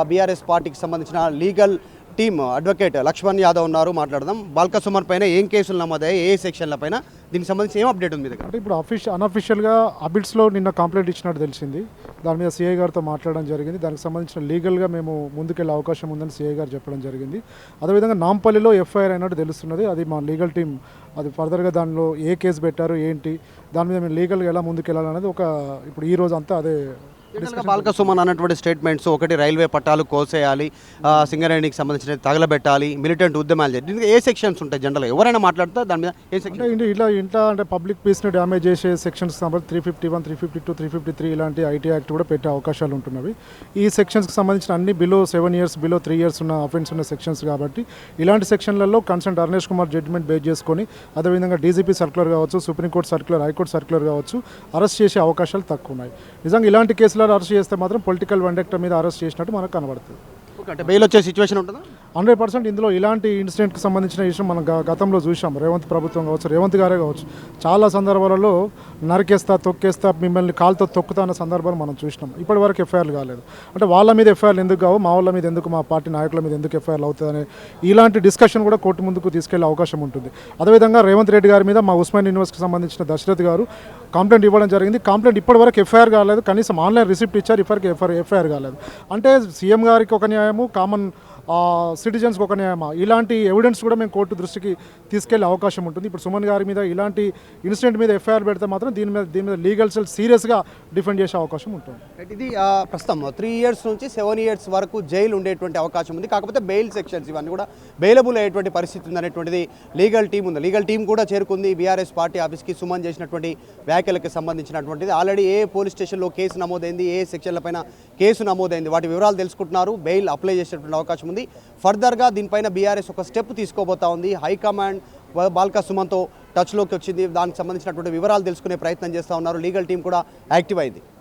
BRS పార్టీకి సంబంధించిన legal team advocate Lakshman Yadav ఉన్నారు, మాట్లాడదాం. బాల్క సుమన్ పైన ఏం కేసులు నమోదయ్యాయి, ఏ సెక్షన్ల పైన, దీనికి సంబంధించి ఏం అప్డేట్ ఉంది మీ దగ్గర? అంటే ఇప్పుడు అన్అఫీషియల్గా అబిడ్స్లో నిన్న కంప్లైంట్ ఇచ్చినట్టు తెలిసింది. దాని మీద సిఐ గారితో మాట్లాడడం జరిగింది. దానికి సంబంధించిన లీగల్గా మేము ముందుకెళ్ళే అవకాశం ఉందని సిఐ గారు చెప్పడం జరిగింది. అదేవిధంగా నాంపల్లిలో ఎఫ్ఐఆర్ అయినట్టు తెలుస్తున్నది. అది మా లీగల్ టీం అది ఫర్దర్గా దానిలో ఏ కేసు పెట్టారు ఏంటి, దాని మీద మేము లీగల్గా ఎలా ముందుకెళ్ళాలనేది ఇప్పుడు ఈ రోజు అంతా అదే. బాల్క సుమన్ అన్నటువంటి స్టేట్మెంట్స్, ఒకటి రైల్వే పట్టాలు కోసేయాలి, సింగరేణికి సంబంధించిన తగలబెట్టాలి, మిలిటెంట్ ఉద్యమాలు చేయాలి, దీనికి ఏ సెక్షన్స్ ఉంటాయి? జనరల్గా ఎవరైనా మాట్లాడితే దాని మీద ఏ సెక్షన్? ఇంట్లో అంటే పబ్లిక్ పీస్ని డ్యామేజ్ చేసే సెక్షన్స్ 351, 352, 353 ఇలాంటి ఐటీ యాక్ట్ కూడా పెట్టే అవకాశాలు ఉంటున్నవి. ఈ సెక్షన్స్కి సంబంధించిన అన్ని బిలో 7 years, బిలో 3 years ఉన్న అఫెన్స్ ఉన్న సెక్షన్స్ కాబట్టి ఇలాంటి సెక్షన్లలో concern Arnesh Kumar judgement base చేసుకొని, అదేవిధంగా డీజీపీ సర్క్యులర్ కావచ్చు, సుప్రీంకోర్టు సర్క్యులర్, హైకోర్టు సర్క్యులర్ కావచ్చు, అరెస్ట్ చేసే అవకాశాలు తక్కువ ఉన్నాయి. నిజంగా ఇలాంటి కేసులలో అరెస్ట్ చేస్తే మాత్రం పొలిటికల్ వెండెక్టర్ మీద అరెస్ట్ చేసినట్టు మనకు కనబడుతుంది. అంటే బెయిల్ వచ్చే సిచ్యువేషన్ ఉంటుందా? 100% ఇందులో ఇలాంటి ఇన్సిడెంట్కి సంబంధించిన విషయం మనం గతంలో చూసాం. రేవంత్ ప్రభుత్వం కావచ్చు, రేవంత్ గారే కావచ్చు, చాలా సందర్భాలలో నరికేస్తా, తొక్కేస్తా, మిమ్మల్ని కాలుతో తొక్కుతా అన్న సందర్భాలు మనం చూసినాం. ఇప్పటి వరకు ఎఫ్ఐఆర్లు కాలేదు. అంటే వాళ్ళ మీద ఎఫ్ఐఆర్లు ఎందుకు కావు, మా వాళ్ళ మీద ఎందుకు, మా పార్టీ నాయకుల మీద ఎందుకు ఎఫ్ఐఆర్లు అవుతుందనే ఇలాంటి డిస్కషన్ కూడా కోర్టు ముందుకు తీసుకెళ్లే అవకాశం ఉంటుంది. అదేవిధంగా రేవంత్ రెడ్డి గారి మీద మా ఉస్మాన్ యూనివర్సిటీకి సంబంధించిన దశరథ్ గారు కంప్లైంట్ ఇవ్వడం జరిగింది. కంప్లైంట్ ఇప్పటి వరకు ఎఫ్ఐఆర్ కాలేదు, కనీసం ఆన్లైన్ రిసిప్ట్ ఇచ్చారు, ఇప్పటికి ఎఫ్ఐఆర్ కాలేదు. అంటే సీఎం గారికి ఒక న్యాయము, కామన్ సిటిజన్స్కి ఒక న్యాయమా, ఇలాంటి ఎవిడెన్స్ కూడా మేము కోర్టు దృష్టికి తీసుకెళ్లే అవకాశం ఉంటుంది. ఇప్పుడు సుమన్ గారి మీద ఇలాంటి ఇన్సిడెంట్ మీద ఎఫ్ఐఆర్ పెడితే మాత్రం దీని మీద లీగల్ సెల్ సీరియస్గా డిఫెండ్ చేసే అవకాశం ఉంటుంది. ఇది ప్రస్తుతం 3 years నుంచి 7 years వరకు జైలు ఉండేటువంటి అవకాశం ఉంది. కాకపోతే బెయిల్ సెక్షన్స్ ఇవన్నీ కూడా బెయిలబుల్ అయ్యేటువంటి పరిస్థితి ఉంది అనేటువంటిది లీగల్ టీం ఉంది. లీగల్ టీం కూడా చేరుకుంది బీఆర్ఎస్ పార్టీ ఆఫీస్కి. సుమన్ చేసినటువంటి వ్యాఖ్యలకు సంబంధించినటువంటిది ఆల్రెడీ ఏ పోలీస్ స్టేషన్లో కేసు నమోదైంది, ఏ సెక్షన్ల పైన కేసు నమోదైంది, వాటి వివరాలు తెలుసుకుంటున్నారు. బెయిల్ అప్లై చేసేటువంటి అవకాశం ఉంది. ఫర్దర్గా దీనిపైన బీఆర్ఎస్ ఒక స్టెప్ తీసుకోబోతా ఉంది. హైకమాండ్ బాల్క సుమన్తో టచ్లోకి వచ్చింది. దానికి సంబంధించినటువంటి వివరాలు తెలుసుకునే ప్రయత్నం చేస్తూ ఉన్నారు. లీగల్ టీం కూడా యాక్టివ్ అయింది.